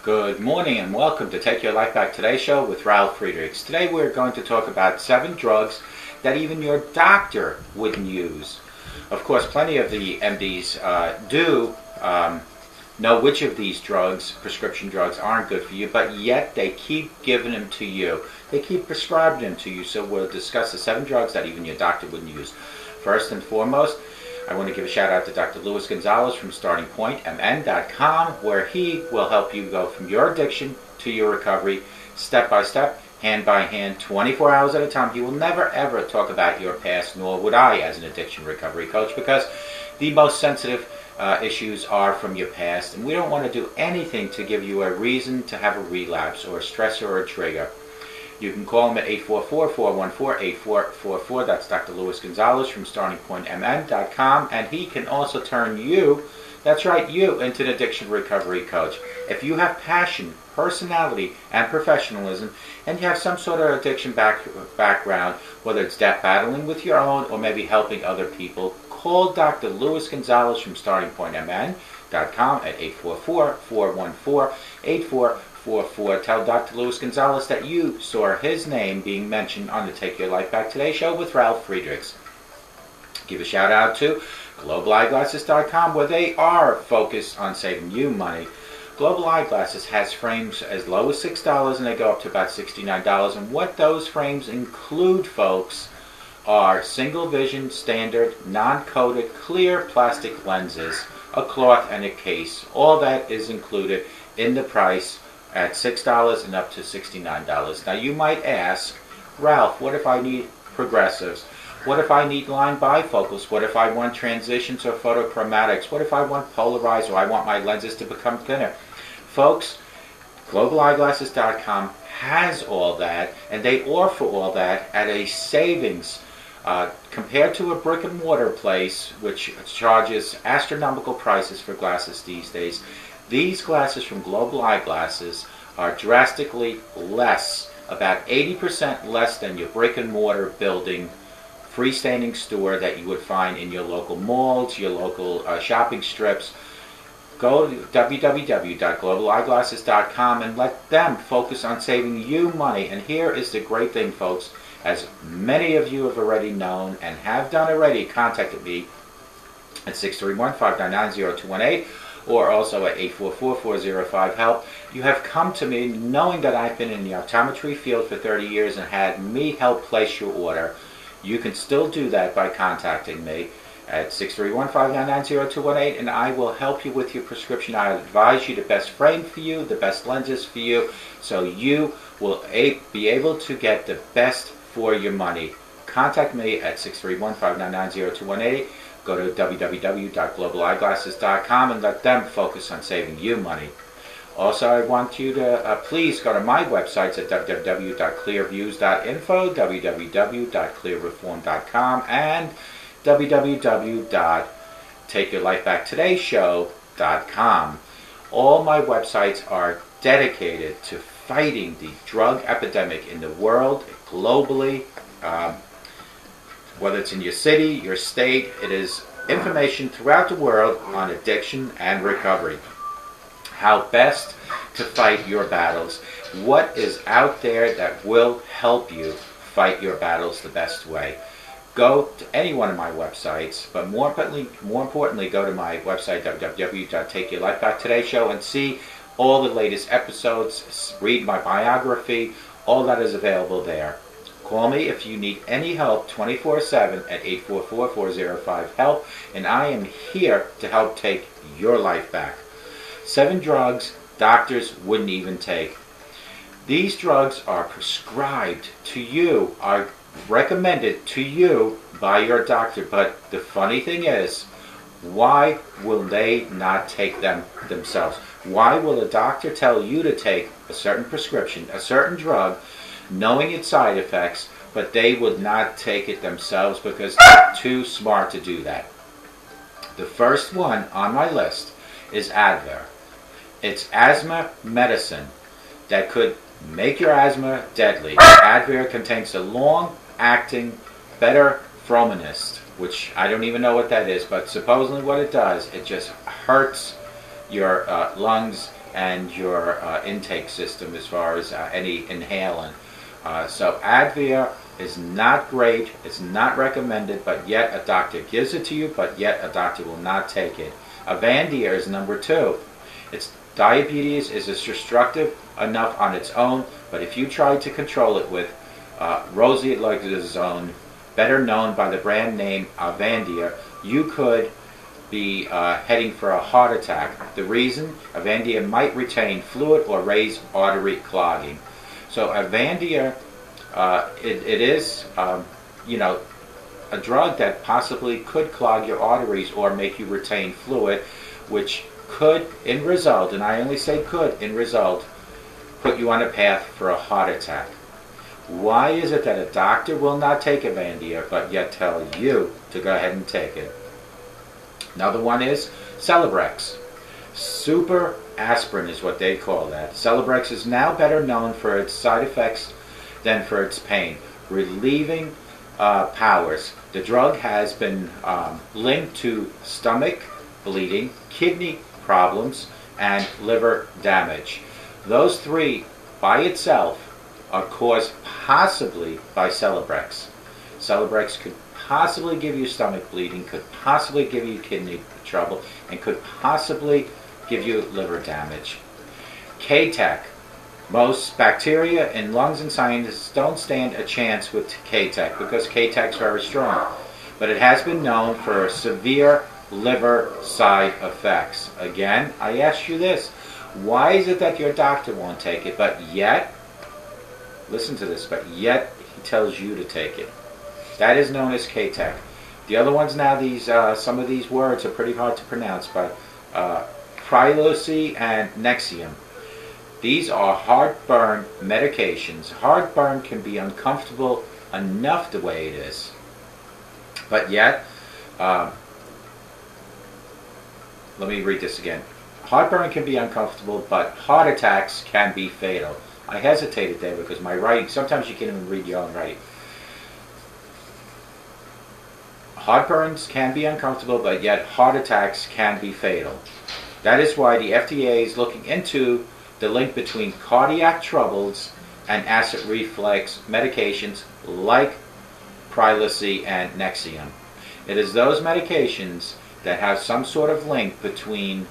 Good morning and welcome to Take Your Life Back Today show with Ralf Friedrichs. Today we're going to talk about 7 drugs that even your doctor wouldn't use. Of course, plenty of the MDs do know which of these drugs, prescription drugs, aren't good for you, but yet they keep giving them to you. They keep prescribing them to you, so we'll discuss the 7 drugs that even your doctor wouldn't use. First and foremost, I want to give a shout out to Dr. Luis Gonzalez from StartingPointMN.com, where he will help you go from your addiction to your recovery, step by step, hand by hand, 24 hours at a time. He will never ever talk about your past, nor would I as an addiction recovery coach, because the most sensitive issues are from your past, and we don't want to do anything to give you a reason to have a relapse or a stressor or a trigger. You can call him at 844-414-8444. That's Dr. Luis Gonzalez from StartingPointMN.com, and he can also turn you, that's right, you, into an addiction recovery coach. If you have passion, personality, and professionalism, and you have some sort of addiction background, whether it's battling with your own or maybe helping other people, call Dr. Luis Gonzalez from StartingPointMN.com at 844-414-8444. Tell Dr. Luis Gonzalez that you saw his name being mentioned on the Take Your Life Back Today show with Ralf Friedrichs. Give a shout out to GlobalEyeglasses.com, where they are focused on saving you money. Global Eyeglasses has frames as low as $6 and they go up to about $69. And what those frames include, folks, are single vision, standard, non-coated, clear plastic lenses, a cloth, and a case. All that is included in the price at $6 and up to $69. Now you might ask, Ralph, what if I need progressives? What if I need line bifocals? What if I want transitions or photochromatics? What if I want polarized or I want my lenses to become thinner? Folks, GlobalEyeglasses.com has all that, and they offer all that at a savings compared to a brick and mortar place, which charges astronomical prices for glasses these days. These glasses from Global Eyeglasses are drastically less, about 80% less than your brick and mortar building, freestanding store that you would find in your local malls, your local shopping strips. Go to www.globaleyeglasses.com and let them focus on saving you money. And here is the great thing, folks. As many of you have already known and have done already, contacted me at 631-599-0218 or also at 844-405-HELP. You have come to me knowing that I've been in the optometry field for 30 years and had me help place your order. You can still do that by contacting me at 631-599-0218, and I will help you with your prescription. I'll advise you the best frame for you, the best lenses for you, so you will be able to get the best for your money. Contact me at 631-599-0218. Go to www.globaleyeglasses.com and let them focus on saving you money. Also, I want you to please go to my websites at www.clearviews.info, www.clearreform.com, and www.takeyourlifebacktodayShow.com. All my websites are dedicated to fighting the drug epidemic in the world, globally, whether it's in your city, your state. It is information throughout the world on addiction and recovery. How best to fight your battles. What is out there that will help you fight your battles the best way. Go to any one of my websites, but more importantly, go to my website, www.takeyourlifebacktodayShow, and see all the latest episodes, read my biography. All that is available there. Call me if you need any help 24/7 at 844-405-HELP, and I am here to help take your life back. 7 drugs doctors wouldn't even take. These drugs are prescribed to you, are recommended to you by your doctor, but the funny thing is, why will they not take them themselves? Why will a doctor tell you to take a certain prescription, a certain drug, knowing its side effects, but they would not take it themselves because they're too smart to do that? The first one on my list is Advair. It's asthma medicine that could make your asthma deadly. Advair contains the long-acting beta-frominist, which I don't even know what that is, but supposedly what it does, it just hurts your lungs and your intake system as far as any inhaling. So Advia is not great, it's not recommended, but yet a doctor gives it to you, but yet a doctor will not take it. Avandia is number 2. Its diabetes is destructive enough on its own, but if you try to control it with rosiglitazone, better known by the brand name Avandia, you could be heading for a heart attack. The reason? Avandia might retain fluid or raise artery clogging. So Avandia, it is, a drug that possibly could clog your arteries or make you retain fluid, which could, in result, and I only say could, in result, put you on a path for a heart attack. Why is it that a doctor will not take Avandia, but yet tell you to go ahead and take it? Another one is Celebrex. Super aspirin is what they call that. Celebrex is now better known for its side effects than for its pain. Relieving powers. The drug has been linked to stomach bleeding, kidney problems, and liver damage. Those 3 by itself are caused possibly by Celebrex. Celebrex could possibly give you stomach bleeding, could possibly give you kidney trouble, and could possibly give you liver damage. K-Tech. Most bacteria in lungs and sinuses don't stand a chance with K-Tech because K-Tech is very strong. But it has been known for severe liver side effects. Again, I ask you this. Why is it that your doctor won't take it, but yet, listen to this, but yet he tells you to take it? That is known as K-Tech. The other ones now, some of these words are pretty hard to pronounce, but Prilosy and Nexium. These are heartburn medications. Heartburn can be uncomfortable enough the way it is, but yet, let me read this again. Heartburn can be uncomfortable, but heart attacks can be fatal. I hesitated there because my writing, sometimes you can't even read your own writing. Heartburns can be uncomfortable, but yet heart attacks can be fatal. That is why the FDA is looking into the link between cardiac troubles and acid reflux medications like Prilosy and Nexium. It is those medications that have some sort of link between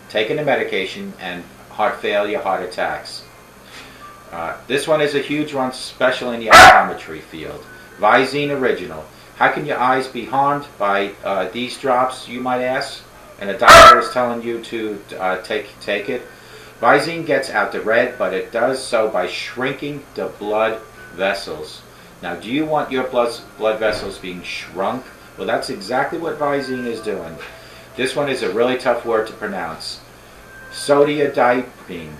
taking the medication and heart failure, heart attacks. This one is a huge one, especially in the optometry field. Visine Original. How can your eyes be harmed by these drops, you might ask? And a doctor is telling you to take it. Visine gets out the red, but it does so by shrinking the blood vessels. Now, do you want your blood vessels being shrunk? Well, that's exactly what Visine is doing. This one is a really tough word to pronounce. Sodiadipine.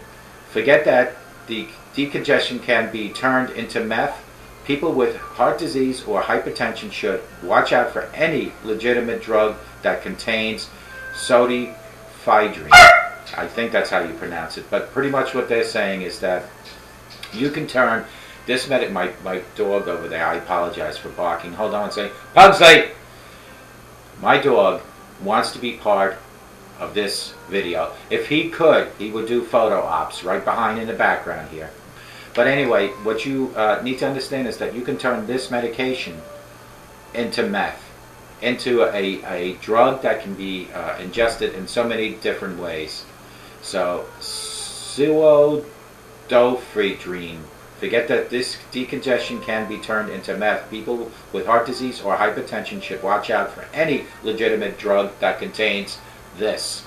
Forget that. The decongestion can be turned into meth. People with heart disease or hypertension should watch out for any legitimate drug that contains sodiadipine. I think that's how you pronounce it. But pretty much what they're saying is that you can turn this my dog over there, I apologize for barking. Hold on a second. Pugsley! My dog wants to be part of this video. If he could, he would do photo ops right behind in the background here. But anyway, what you need to understand is that you can turn this medication into meth, into a drug that can be ingested in so many different ways. So, pseudoephedrine. Forget that this decongestion can be turned into meth. People with heart disease or hypertension should watch out for any legitimate drug that contains this.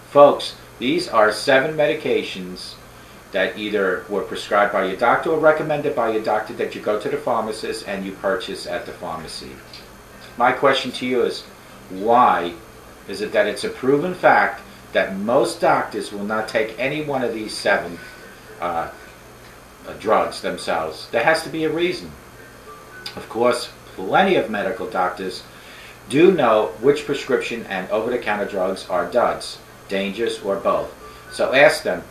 Folks, these are 7 medications that either were prescribed by your doctor or recommended by your doctor that you go to the pharmacist and you purchase at the pharmacy. My question to you is, why is it that it's a proven fact that most doctors will not take any one of these 7 drugs themselves? There has to be a reason. Of course, plenty of medical doctors do know which prescription and over-the-counter drugs are duds, dangerous, or both. So ask them,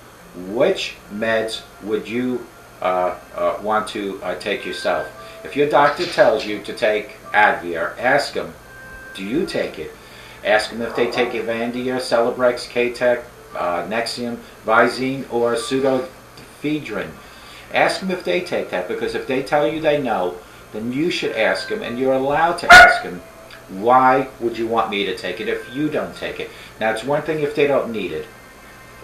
which meds would you want to take yourself? If your doctor tells you to take Advia, ask them, do you take it? Ask them if they take Avandia, Celebrex, K-Tech, Nexium, Visine, or pseudoephedrine. Ask them if they take that, because if they tell you they know, then you should ask them, and you're allowed to ask them, why would you want me to take it if you don't take it? Now, it's one thing if they don't need it.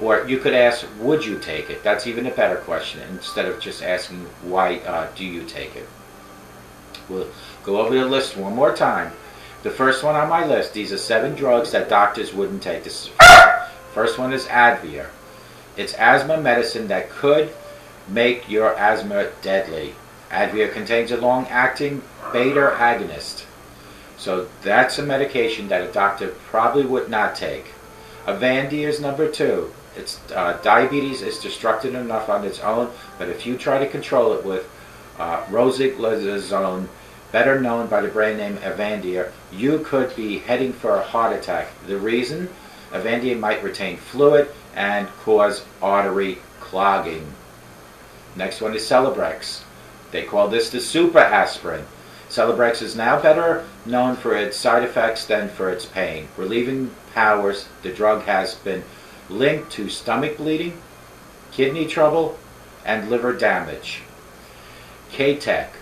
Or you could ask, would you take it? That's even a better question, instead of just asking, why do you take it? We'll go over the list one more time. The first one on my list, these are 7 drugs that doctors wouldn't take. This first one is Advia. It's asthma medicine that could make your asthma deadly. Advia contains a long-acting beta agonist. So that's a medication that a doctor probably would not take. Avandia is number 2. It's diabetes is destructive enough on its own, but if you try to control it with rosiglitazone, better known by the brand name Avandia, you could be heading for a heart attack. The reason? Avandia might retain fluid and cause artery clogging. Next one is Celebrex. They call this the super aspirin. Celebrex is now better known for its side effects than for its pain. Relieving powers, the drug has been linked to stomach bleeding, kidney trouble, and liver damage. K-Tech.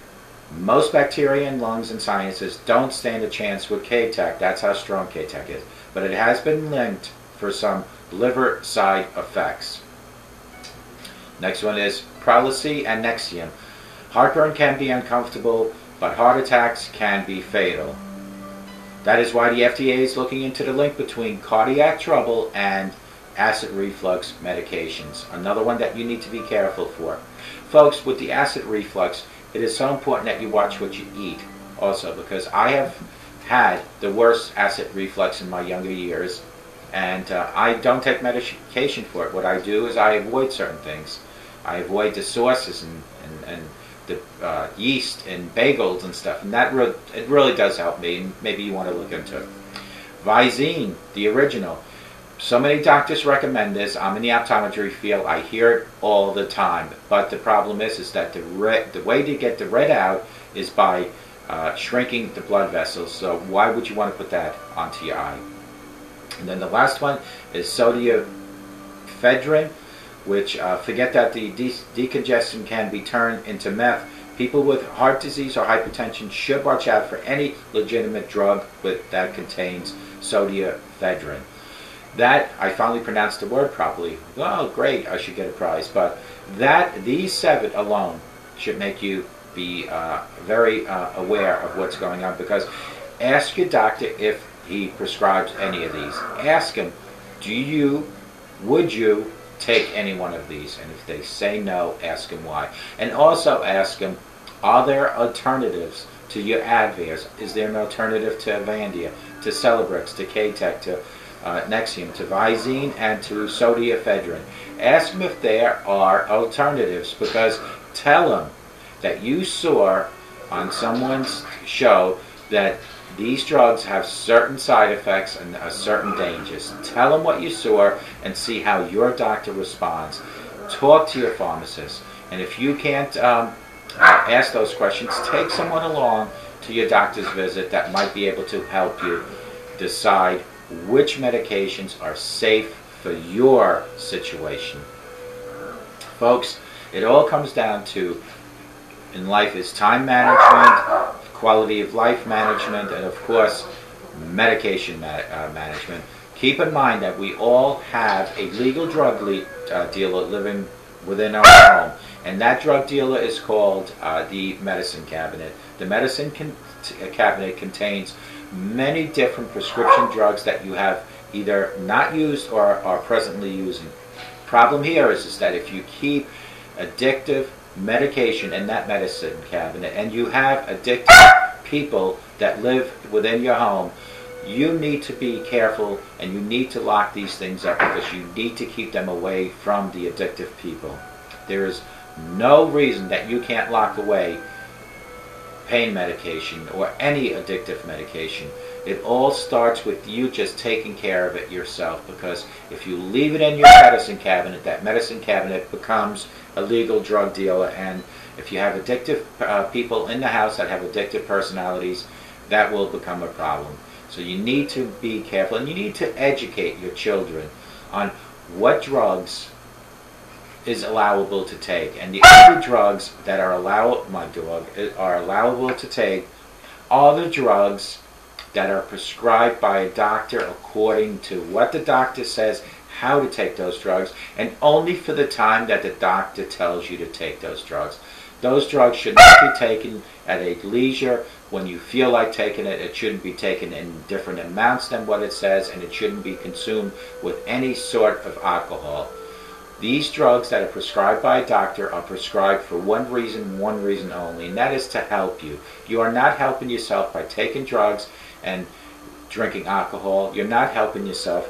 Most bacteria in lungs and sciences don't stand a chance with K-Tech. That's how strong K-Tech is. But it has been linked for some liver side effects. Next one is Prolicy and Nexium. Heartburn can be uncomfortable, but heart attacks can be fatal. That is why the FDA is looking into the link between cardiac trouble and acid reflux medications. Another one that you need to be careful for. Folks, with the acid reflux, it is so important that you watch what you eat also, because I have had the worst acid reflux in my younger years, and I don't take medication for it. What I do is I avoid certain things. I avoid the sauces and the yeast and bagels and stuff, and that it really does help me, and maybe you want to look into it. Visine, the original. So many doctors recommend this. I'm in the optometry field. I hear it all the time. But the problem is that the way to get the red out is by shrinking the blood vessels. So why would you want to put that onto your eye? And then the last one is sodiaephedrine, which forget that the decongestant can be turned into meth. People with heart disease or hypertension should watch out for any legitimate drug that contains sodiaephedrine. That, I finally pronounced the word properly. Oh, great, I should get a prize. But these 7 alone should make you be very aware of what's going on, because ask your doctor if he prescribes any of these. Ask him, would you take any one of these? And if they say no, ask him why. And also ask him, are there alternatives to your Advias? Is there an alternative to Avandia, to Celebrex, to K-Tech, to Nexium, to Visine, and to sodiaephedrine? Ask them if there are alternatives, because tell them that you saw on someone's show that these drugs have certain side effects and certain dangers. Tell them what you saw and see how your doctor responds. Talk to your pharmacist, and if you can't ask those questions, take someone along to your doctor's visit that might be able to help you decide which medications are safe for your situation. Folks, it all comes down to, in life, is time management, quality of life management, and of course medication management. Keep in mind that we all have a legal drug dealer living within our home, and that drug dealer is called the medicine cabinet. The medicine cabinet contains many different prescription drugs that you have either not used or are presently using. Problem here is that if you keep addictive medication in that medicine cabinet and you have addictive people that live within your home, you need to be careful, and you need to lock these things up, because you need to keep them away from the addictive people. There is no reason that you can't lock away pain medication or any addictive medication. It all starts with you just taking care of it yourself, because if you leave it in your medicine cabinet, that medicine cabinet becomes a legal drug dealer, and if you have addictive people in the house that have addictive personalities, that will become a problem. So you need to be careful, and you need to educate your children on what drugs is allowable to take. And the only drugs that are allowable to take are the drugs that are prescribed by a doctor according to what the doctor says how to take those drugs, and only for the time that the doctor tells you to take those drugs. Those drugs should not be taken at a leisure when you feel like taking it. It shouldn't be taken in different amounts than what it says, and it shouldn't be consumed with any sort of alcohol. These drugs that are prescribed by a doctor are prescribed for one reason only, and that is to help you. You are not helping yourself by taking drugs and drinking alcohol. You're not helping yourself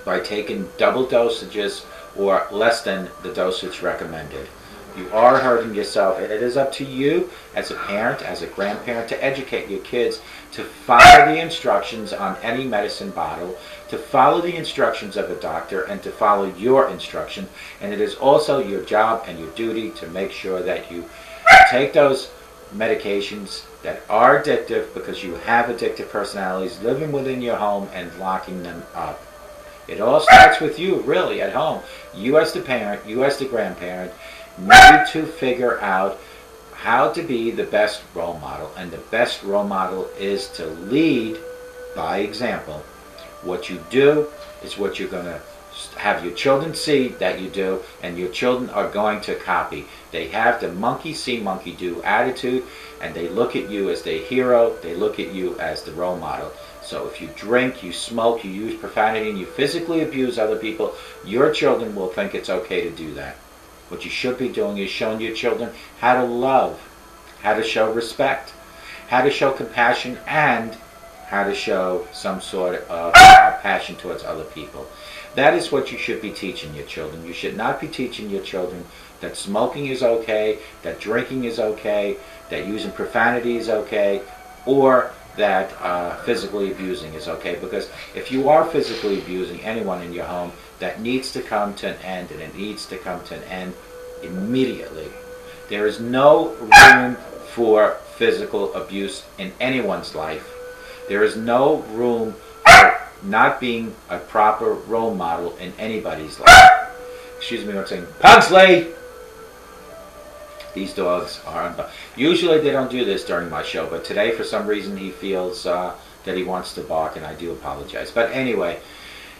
by taking double dosages or less than the dosage recommended. You are hurting yourself, and it is up to you as a parent, as a grandparent, to educate your kids to follow the instructions on any medicine bottle, to follow the instructions of a doctor, and to follow your instructions. And it is also your job and your duty to make sure that you take those medications that are addictive, because you have addictive personalities living within your home, and locking them up. It all starts with you, really, at home. You as the parent, you as the grandparent, need to figure out how to be the best role model. And the best role model is to lead by example. What you do is what you're going to have your children see that you do, and your children are going to copy. They have the monkey see, monkey do attitude, and they look at you as the hero. They look at you as the role model. So if you drink, you smoke, you use profanity, and you physically abuse other people, your children will think it's okay to do that. What you should be doing is showing your children how to love, how to show respect, how to show compassion, and how to show some sort of passion towards other people. That is what you should be teaching your children. You should not be teaching your children that smoking is okay, that drinking is okay, that using profanity is okay, or that physically abusing is okay. Because if you are physically abusing anyone in your home, that needs to come to an end, and it needs to come to an end immediately. There is no room for physical abuse in anyone's life. There is no room for not being a proper role model in anybody's life. Excuse me, I'm saying, Pugsley! These dogs are usually they don't do this during my show, but today for some reason he feels that he wants to bark, and I do apologize. But anyway,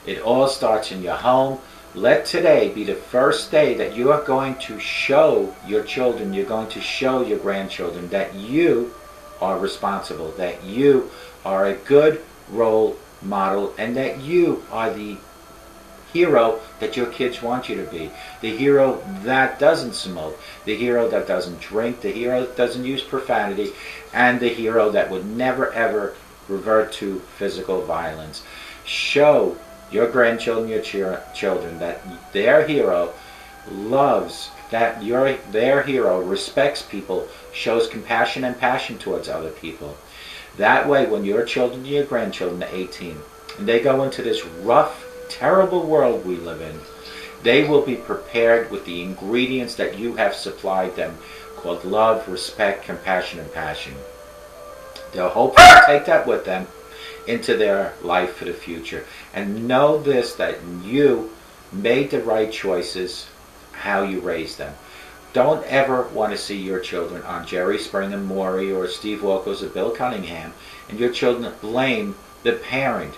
it all starts in your home. Let today be the first day that you are going to show your children, you're going to show your grandchildren that you are responsible, that you are a good role model, and that you are the hero that your kids want you to be. The hero that doesn't smoke, the hero that doesn't drink, the hero that doesn't use profanity, and the hero that would never ever revert to physical violence. Show your grandchildren, your children, that their hero loves, that their hero respects people, shows compassion and passion towards other people. That way, when your children and your grandchildren are 18, and they go into this rough, terrible world we live in, they will be prepared with the ingredients that you have supplied them, called love, respect, compassion, and passion. They'll hopefully take that with them into their life for the future. And know this, that you made the right choices how you raised them. Don't ever want to see your children on Jerry Springer, Maury, or Steve Wilkos, or Bill Cunningham, and your children blame the parent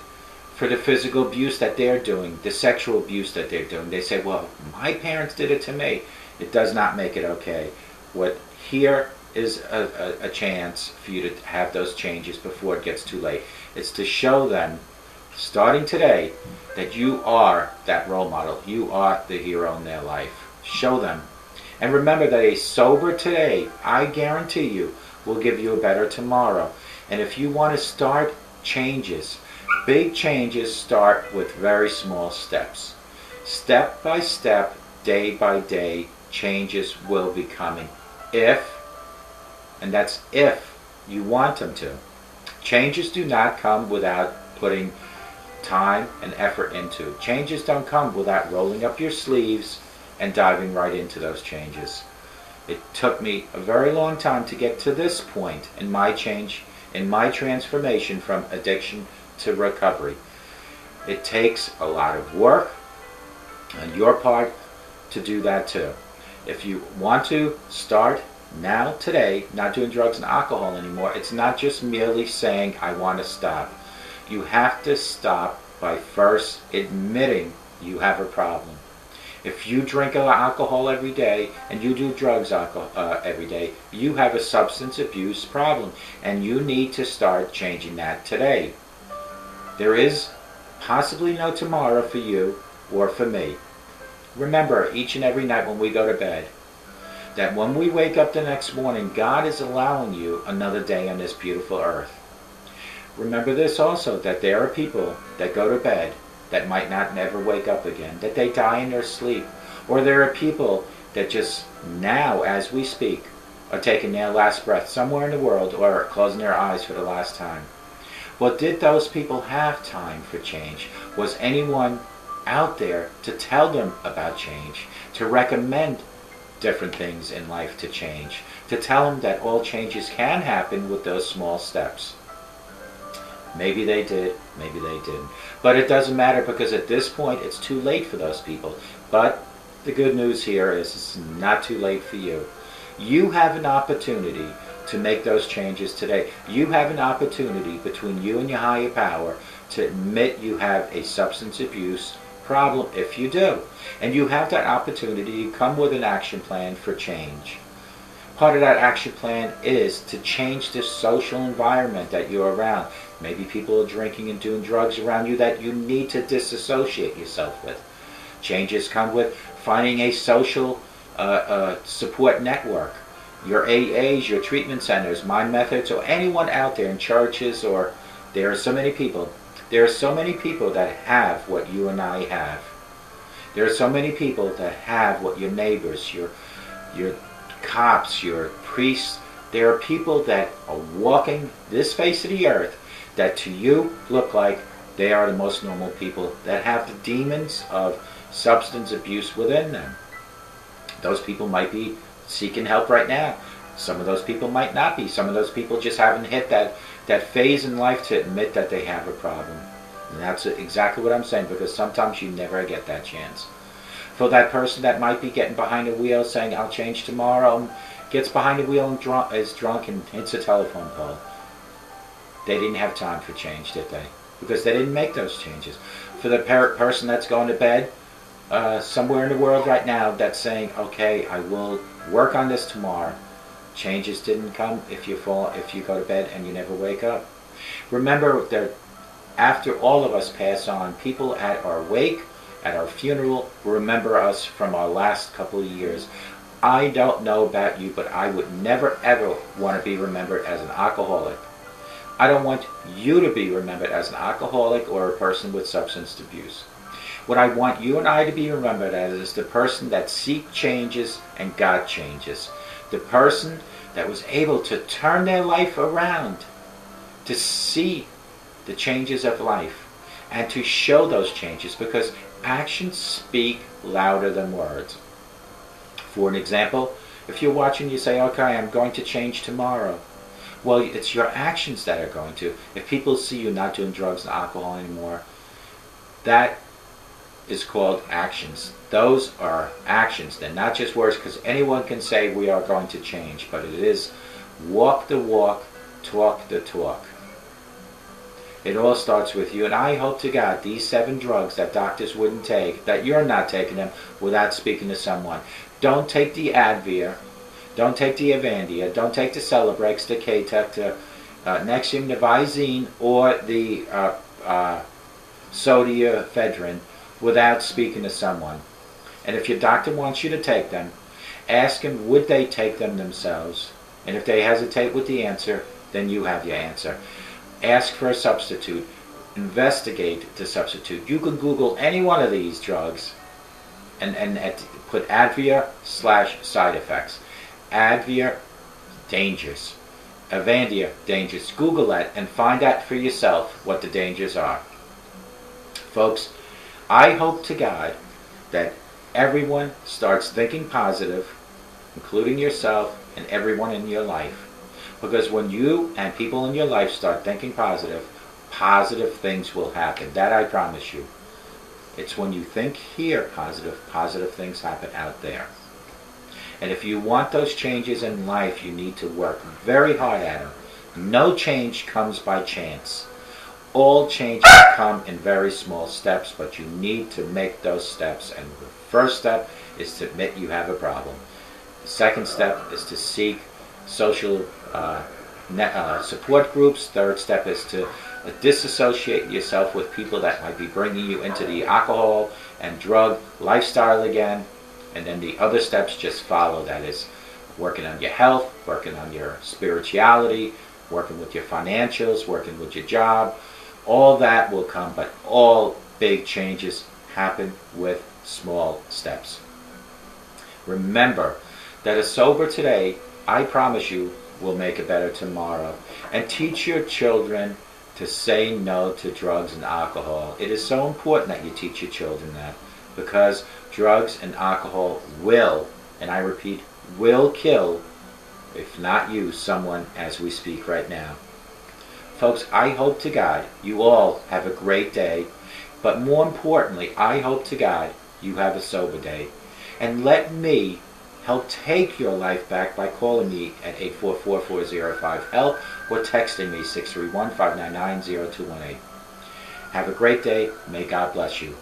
for the physical abuse that they're doing, the sexual abuse that they're doing. They say, well, my parents did it to me. It does not make it okay. Here is a chance for you to have those changes before it gets too late. It's to show them, starting today, that you are that role model. You are the hero in their life. Show them. And remember that a sober today, I guarantee you, will give you a better tomorrow. And if you want to start changes, big changes start with very small steps. Step by step, day by day, changes will be coming. And that's if you want them to. Changes do not come without putting time and effort into. Changes don't come without rolling up your sleeves and diving right into those changes. It took me a very long time to get to this point in my change, in my transformation from addiction to recovery. It takes a lot of work, on your part to do that too. If you want to start now, today, not doing drugs and alcohol anymore, it's not just merely saying, I want to stop. You have to stop by first admitting you have a problem. If you drink alcohol every day and you do drugs every day, you have a substance abuse problem, and you need to start changing that today. There is possibly no tomorrow for you or for me. Remember, each and every night when we go to bed, that when we wake up the next morning, God is allowing you another day on this beautiful earth. Remember this also, that there are people that go to bed that might not never wake up again, that they die in their sleep. Or there are people that just now, as we speak, are taking their last breath somewhere in the world or closing their eyes for the last time. Well, did those people have time for change? Was anyone out there to tell them about change, to recommend different things in life to change, to tell them that all changes can happen with those small steps? Maybe they did, maybe they didn't. But it doesn't matter, because at this point it's too late for those people. But the good news here is it's not too late for you. You have an opportunity to make those changes today. You have an opportunity between you and your higher power to admit you have a substance abuse problem, if you do. And you have that opportunity to come with an action plan for change. Part of that action plan is to change the social environment that you're around. Maybe people are drinking and doing drugs around you that you need to disassociate yourself with. Changes come with finding a social support network. Your AAs, your treatment centers, my methods, or anyone out there in churches, or there are so many people. There are so many people that have what you and I have. There are so many people that have what your neighbors, your cops, your priests, there are people that are walking this face of the earth that to you look like they are the most normal people, that have the demons of substance abuse within them. Those people might be seeking help right now. Some of those people might not be. Some of those people just haven't hit that phase in life to admit that they have a problem. And that's exactly what I'm saying, because sometimes you never get that chance. For that person that might be getting behind the wheel saying, I'll change tomorrow, gets behind the wheel and is drunk and hits a telephone pole. They didn't have time for change, did they? Because they didn't make those changes. For the person that's going to bed somewhere in the world right now that's saying, okay, I will work on this tomorrow. Changes didn't come if you go to bed and you never wake up. Remember that after all of us pass on, people at our wake, at our funeral, remember us from our last couple of years. I don't know about you, but I would never ever want to be remembered as an alcoholic. I don't want you to be remembered as an alcoholic or a person with substance abuse. What I want you and I to be remembered as is the person that seek changes and got changes. The person that was able to turn their life around, to see the changes of life, and to show those changes, because actions speak louder than words. For an example, if you're watching, you say, okay, I'm going to change tomorrow. Well, it's your actions that are going to. If people see you not doing drugs and alcohol anymore, that is called actions. Those are actions. They're not just words, because anyone can say we are going to change, but it is walk the walk, talk the talk. It all starts with you, and I hope to God these 7 drugs that doctors wouldn't take, that you're not taking them without speaking to someone. Don't take the Advia, don't take the Avandia, don't take the Celebrex, the K-Tech, the Nexium, the Visine, or the Sodiaphedrin without speaking to someone. And if your doctor wants you to take them, ask him would they take them themselves. And if they hesitate with the answer, then you have your answer. Ask for a substitute. Investigate the substitute. You can Google any one of these drugs and put Advia/side effects. Advia, dangerous. Avandia, dangerous. Google that and find out for yourself what the dangers are. Folks, I hope to God that everyone starts thinking positive, including yourself and everyone in your life. Because when you and people in your life start thinking positive, positive things will happen. That I promise you. It's when you think here positive things happen out there. And if you want those changes in life, you need to work very hard at them. No change comes by chance. All changes come in very small steps, but you need to make those steps. And the first step is to admit you have a problem. The second step is to seek social support groups. Third step is to disassociate yourself with people that might be bringing you into the alcohol and drug lifestyle again. And then the other steps just follow. That is working on your health, working on your spirituality, working with your financials, working with your job. All that will come, but all big changes happen with small steps. Remember that a sober today, I promise you, will make a better tomorrow. And teach your children to say no to drugs and alcohol. It is so important that you teach your children that, because drugs and alcohol will, and I repeat, will kill, if not you, someone as we speak right now. Folks, I hope to God you all have a great day, but more importantly, I hope to God you have a sober day. And let me help take your life back by calling me at 844-405-HELP or texting me 631-599-0218. Have a great day. May God bless you.